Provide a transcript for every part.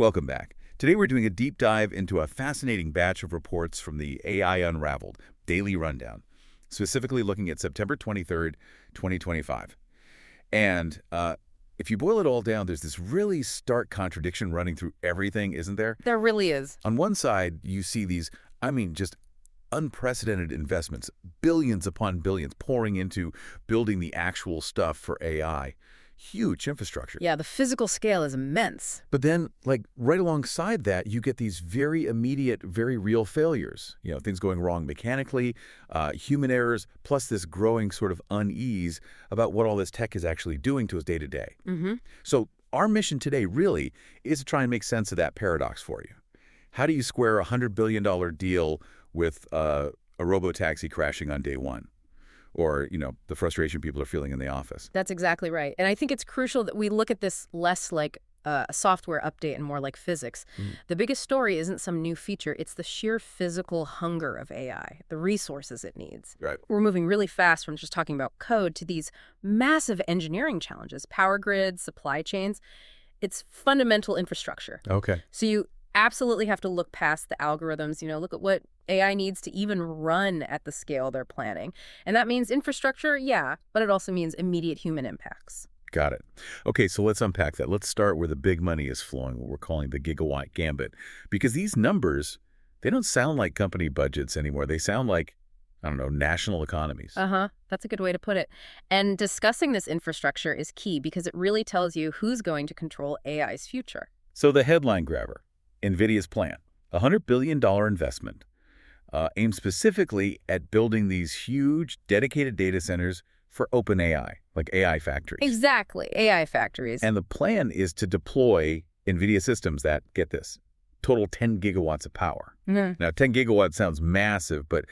Welcome back. Today we're doing a deep dive into a fascinating batch of reports from the AI Unraveled Daily Rundown, specifically looking at September 23rd, 2025. And if you boil it all down, there's this really stark contradiction running through everything, isn't there? There really is. On one side, you see these, just unprecedented investments, billions upon billions pouring into building the actual stuff for AI. Huge infrastructure. Yeah, the physical scale is immense. But then, right alongside that, you get these very immediate, very real failures. Things going wrong mechanically, human errors, plus this growing sort of unease about what all this tech is actually doing to us day to day. So our mission today really is to try and make sense of that paradox for you. How do you square a $100 billion deal with a robo-taxi crashing on day one? Or, the frustration people are feeling in the office. That's exactly right. And I think it's crucial that we look at this less like a software update and more like physics. The biggest story isn't some new feature. It's the sheer physical hunger of AI, the resources it needs. Right. We're moving really fast from just talking about code to these massive engineering challenges, power grids, supply chains. It's fundamental infrastructure. Okay. So you absolutely have to look past the algorithms, look at what AI needs to even run at the scale they're planning. And that means infrastructure, yeah, but it also means immediate human impacts. Got it. Okay, so let's unpack that. Let's start where the big money is flowing, what we're calling the gigawatt gambit. Because these numbers, they don't sound like company budgets anymore. They sound like, national economies. That's a good way to put it. And discussing this infrastructure is key because it really tells you who's going to control AI's future. So the headline grabber, Nvidia's plan, a $100 billion investment, aimed specifically at building these huge dedicated data centers for OpenAI, like AI factories. Exactly, AI factories. And the plan is to deploy Nvidia systems that, get this, total 10 gigawatts of power. Now, 10 gigawatts sounds massive, but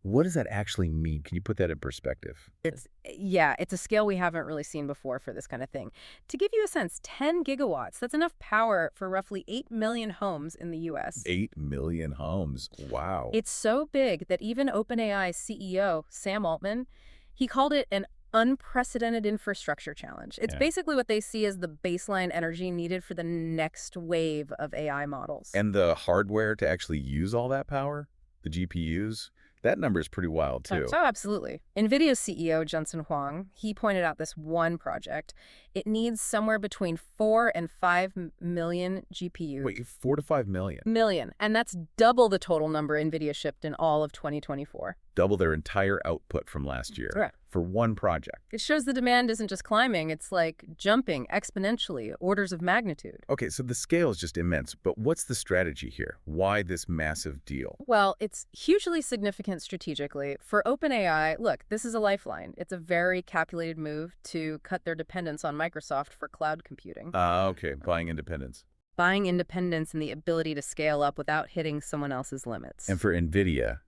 what does that actually mean? Can you put that in perspective? It's a scale we haven't really seen before for this kind of thing. To give you a sense, 10 gigawatts, that's enough power for roughly 8 million homes in the U.S. 8 million homes. Wow. It's so big that even OpenAI's CEO, Sam Altman, he called it an unprecedented infrastructure challenge. It's basically what they see as the baseline energy needed for the next wave of AI models. And the hardware to actually use all that power, the GPUs, that number is pretty wild, too. Oh, absolutely. NVIDIA's CEO, Jensen Huang, he pointed out this one project. It needs somewhere between 4 and 5 million GPUs. Wait, 4 to 5 million? Million. And that's double the total number NVIDIA shipped in all of 2024. Double their entire output from last year. Correct. For one project. It shows the demand isn't just climbing, it's like jumping exponentially, orders of magnitude. Okay, so the scale is just immense, but what's the strategy here? Why this massive deal? Well, it's hugely significant strategically. For OpenAI, look, this is a lifeline. It's a very calculated move to cut their dependence on Microsoft for cloud computing. Okay, buying independence. Buying independence and the ability to scale up without hitting someone else's limits. And for Nvidia,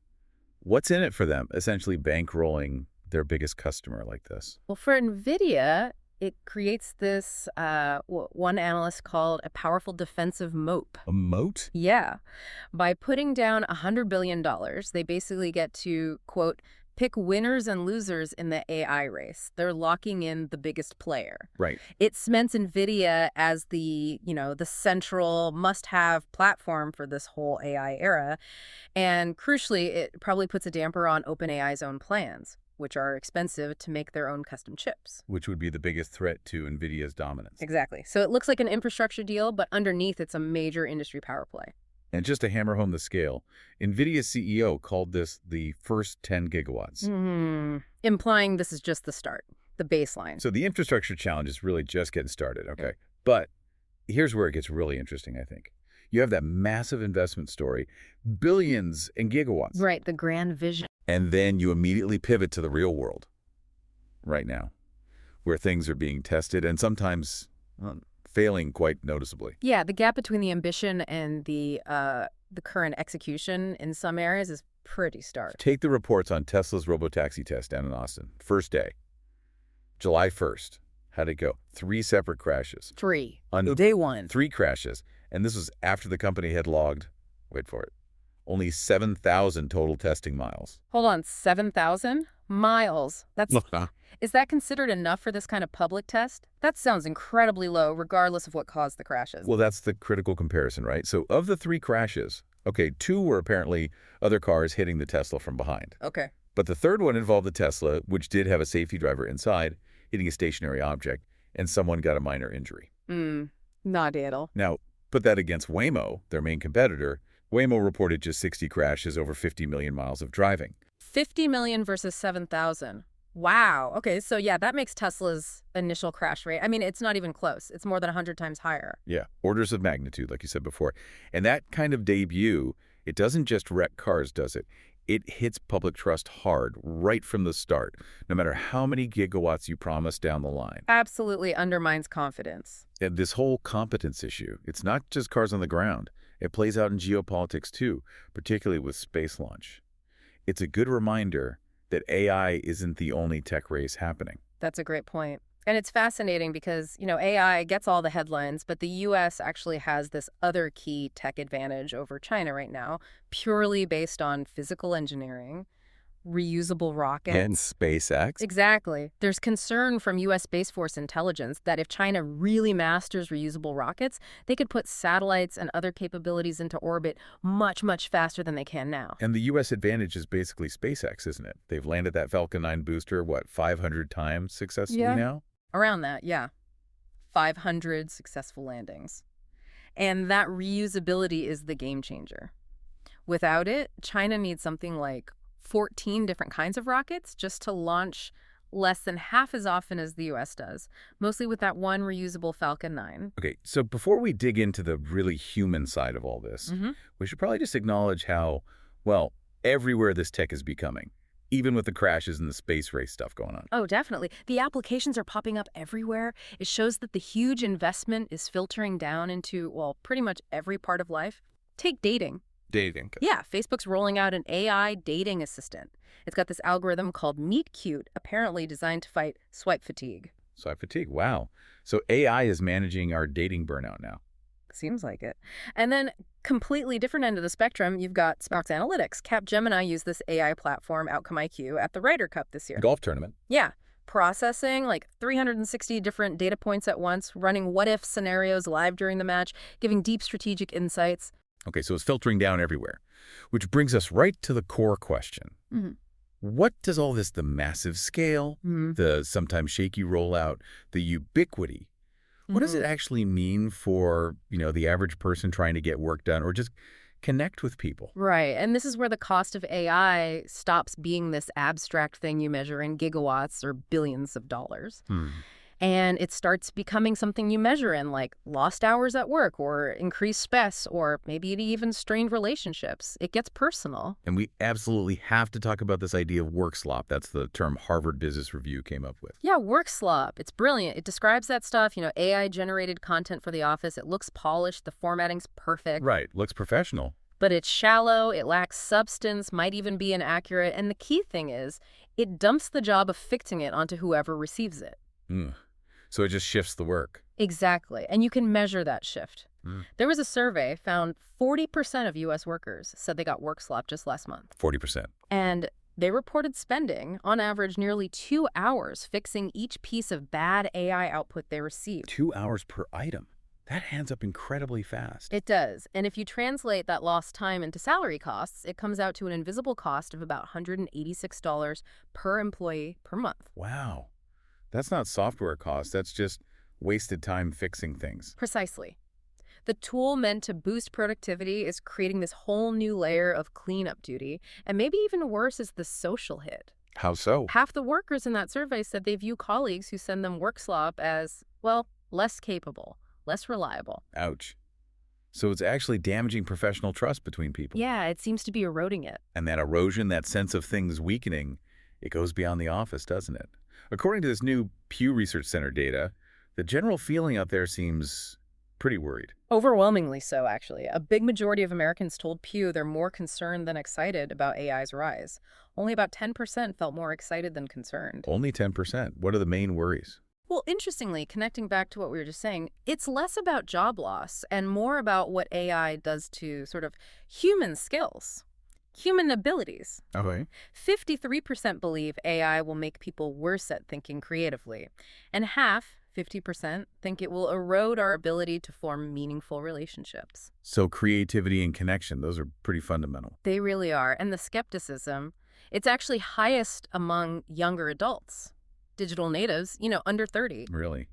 what's in it for them, essentially bankrolling their biggest customer like this? Well, for Nvidia, it creates this, what one analyst called a powerful defensive moat. A moat? Yeah. By putting down $100 billion, they basically get to, quote, pick winners and losers in the AI race. They're locking in the biggest player. Right. It cements Nvidia as the central must-have platform for this whole AI era. And crucially, it probably puts a damper on OpenAI's own plans, which are expensive to make their own custom chips. Which would be the biggest threat to Nvidia's dominance. Exactly. So it looks like an infrastructure deal, but underneath it's a major industry power play. And just to hammer home the scale, Nvidia's CEO called this the first 10 gigawatts. Implying this is just the start, the baseline. So the infrastructure challenge is really just getting started, okay? But here's where it gets really interesting, I think. You have that massive investment story, billions and gigawatts. Right, the grand vision. And then you immediately pivot to the real world right now, where things are being tested and sometimes failing quite noticeably. Yeah, the gap between the ambition and the current execution in some areas is pretty stark. Take the reports on Tesla's robotaxi test down in Austin. First day, July 1st. How'd it go? 3 separate crashes. 3. On day 1. 3 crashes. And this was after the company had logged, wait for it, only 7,000 total testing miles. Hold on, 7,000? Miles. That's Look, Is that considered enough for this kind of public test? That sounds incredibly low, regardless of what caused the crashes. well, that's the critical comparison, right? So of the 3 crashes, okay, 2 were apparently other cars hitting the Tesla from behind. Okay. But the third one involved the Tesla, which did have a safety driver inside, hitting a stationary object, and someone got a minor injury. Not ideal. Now, put that against Waymo, their main competitor. Waymo reported just 60 crashes over 50 million miles of driving. 50 million versus 7,000. Wow. Okay, so yeah, that makes Tesla's initial crash rate. I mean, it's not even close. It's more than 100 times higher. Yeah, orders of magnitude, like you said before. And that kind of debut, it doesn't just wreck cars, does it? It hits public trust hard right from the start, no matter how many gigawatts you promise down the line. Absolutely undermines confidence. And this whole competence issue, it's not just cars on the ground. It plays out in geopolitics too, particularly with space launch. It's a good reminder that AI isn't the only tech race happening. That's a great point. And it's fascinating because, AI gets all the headlines, but the U.S. actually has this other key tech advantage over China right now, purely based on physical engineering, reusable And rockets. SpaceX? Exactly. There's concern from U.S. Space Force intelligence that if China really masters reusable rockets, they could put satellites and other capabilities into orbit much, much faster than they can now. And the U.S. advantage is basically SpaceX, isn't it? They've landed that Falcon 9 booster, 500 times successfully Yeah. now? Around that, yeah. 500 successful landings. And that reusability is the game changer. Without it, China needs something like 14 different kinds of rockets just to launch less than half as often as the U.S. does, mostly with that one reusable Falcon 9. Okay, so before we dig into the really human side of all this, we should probably just acknowledge how, well, everywhere this tech is becoming, even with the crashes and the space race stuff going on. Oh, definitely. The applications are popping up everywhere. It shows that the huge investment is filtering down into, well, pretty much every part of life. Take dating. Dating. Yeah, Facebook's rolling out an AI dating assistant. It's got this algorithm called Meet Cute, apparently designed to fight swipe fatigue. Swipe fatigue, wow. So AI is managing our dating burnout now. Seems like it. And then, completely different end of the spectrum, you've got Sparks Analytics. Capgemini used this AI platform, Outcome IQ, at the Ryder Cup this year. Golf tournament. Yeah, processing like 360 different data points at once, running what-if scenarios live during the match, giving deep strategic insights. Okay, so it's filtering down everywhere, which brings us right to the core question. What does all this, the massive scale, the sometimes shaky rollout, the ubiquity, what does it actually mean for, the average person trying to get work done or just connect with people? Right, and this is where the cost of AI stops being this abstract thing you measure in gigawatts or billions of dollars. And it starts becoming something you measure in, like lost hours at work or increased stress or maybe even strained relationships. It gets personal. And we absolutely have to talk about this idea of workslop. That's the term Harvard Business Review came up with. Yeah, workslop. It's brilliant. It describes that stuff, AI-generated content for the office. It looks polished. The formatting's perfect. Right, looks professional. But it's shallow, it lacks substance, might even be inaccurate. And the key thing is, it dumps the job of fixing it onto whoever receives it. So it just shifts the work. Exactly. And you can measure that shift. There was a survey found 40% of U.S. workers said they got work slop just last month. 40%. And they reported spending, on average, nearly 2 hours fixing each piece of bad AI output they received. 2 hours per item. That adds up incredibly fast. It does. And if you translate that lost time into salary costs, it comes out to an invisible cost of about $186 per employee per month. Wow. That's not software cost. That's just wasted time fixing things. Precisely. The tool meant to boost productivity is creating this whole new layer of cleanup duty. And maybe even worse is the social hit. How so? Half the workers in that survey said they view colleagues who send them work slop as, well, less capable, less reliable. Ouch. So it's actually damaging professional trust between people. Yeah, it seems to be eroding it. And that erosion, that sense of things weakening, it goes beyond the office, doesn't it? According to this new Pew Research Center data, the general feeling out there seems pretty worried. Overwhelmingly so, actually. A big majority of Americans told Pew they're more concerned than excited about AI's rise. Only about 10% felt more excited than concerned. Only 10%. What are the main worries? Well, interestingly, connecting back to what we were just saying, it's less about job loss and more about what AI does to sort of human skills. human abilities. Okay. 53% believe AI will make people worse at thinking creatively, and half, 50%, think it will erode our ability to form meaningful relationships. So creativity and connection, those are pretty fundamental. They really are. And the skepticism, it's actually highest among younger adults, digital natives, under 30. Really.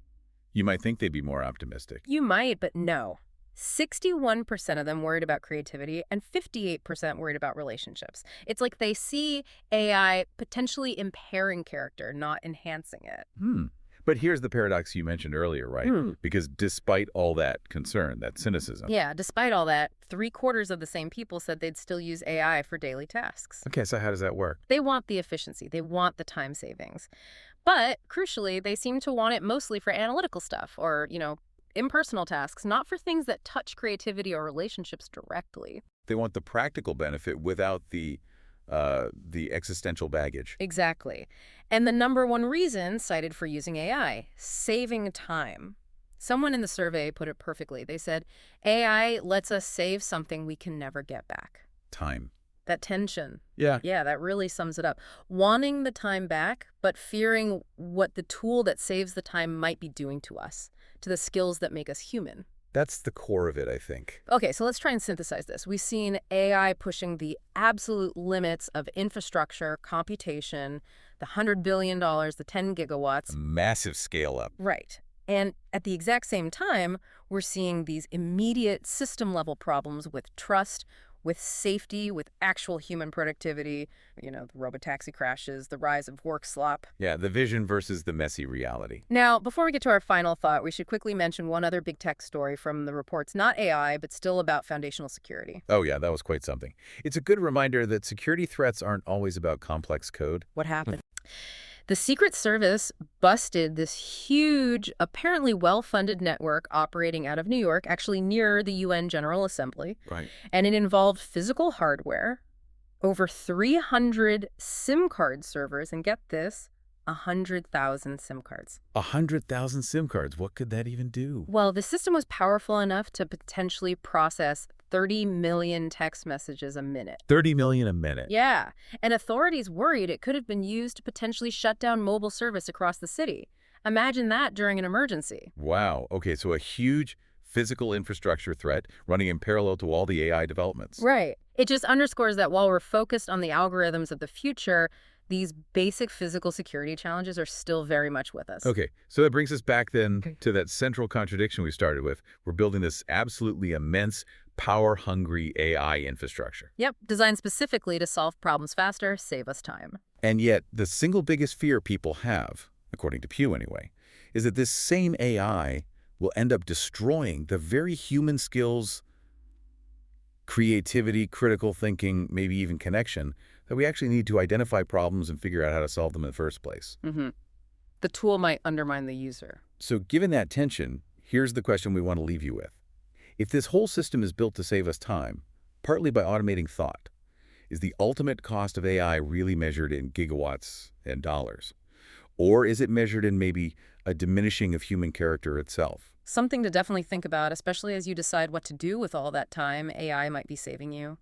You might think they'd be more optimistic. You might, but no. 61% of them worried about creativity and 58% worried about relationships. It's like they see AI potentially impairing character, not enhancing it. But here's the paradox you mentioned earlier, right? Because despite all that concern, that cynicism. Yeah, despite all that, 3/4 of the same people said they'd still use AI for daily tasks. Okay, so how does that work? They want the efficiency. They want the time savings. But crucially, they seem to want it mostly for analytical stuff or, impersonal tasks, not for things that touch creativity or relationships directly. They want the practical benefit without the existential baggage. Exactly. And the number one reason cited for using AI, saving time. Someone in the survey put it perfectly. They said, AI lets us save something we can never get back. Time. That tension. Yeah. Yeah, that really sums it up. Wanting the time back, but fearing what the tool that saves the time might be doing to us, to the skills that make us human. That's the core of it, I think. Okay, so let's try and synthesize this. We've seen AI pushing the absolute limits of infrastructure, computation, the $100 billion, the 10 gigawatts. A massive scale up. Right. And at the exact same time, we're seeing these immediate system-level problems with trust, with safety, with actual human productivity, the robotaxi crashes, the rise of workslop. Yeah, the vision versus the messy reality. Now, before we get to our final thought, we should quickly mention one other big tech story from the reports, not AI, but still about foundational security. Oh yeah, that was quite something. It's a good reminder that security threats aren't always about complex code. What happened? The Secret Service busted this huge, apparently well-funded network operating out of New York, actually near the UN General Assembly. Right. And it involved physical hardware, over 300 SIM card servers, and get this, 100,000 SIM cards. 100,000 SIM cards. What could that even do? Well, the system was powerful enough to potentially process 30 million text messages a minute. 30 million a minute. Yeah, and authorities worried it could have been used to potentially shut down mobile service across the city. Imagine that during an emergency. Wow. Okay, so a huge physical infrastructure threat running in parallel to all the AI developments. Right. It just underscores that while we're focused on the algorithms of the future, these basic physical security challenges are still very much with us. Okay, so that brings us back then to that central contradiction we started with. We're building this absolutely immense, power-hungry AI infrastructure. Yep, designed specifically to solve problems faster, save us time. And yet, the single biggest fear people have, according to Pew anyway, is that this same AI will end up destroying the very human skills, creativity, critical thinking, maybe even connection, that we actually need to identify problems and figure out how to solve them in the first place. The tool might undermine the user. So given that tension, here's the question we want to leave you with. If this whole system is built to save us time, partly by automating thought, is the ultimate cost of AI really measured in gigawatts and dollars? Or is it measured in maybe a diminishing of human character itself? Something to definitely think about, especially as you decide what to do with all that time AI might be saving you.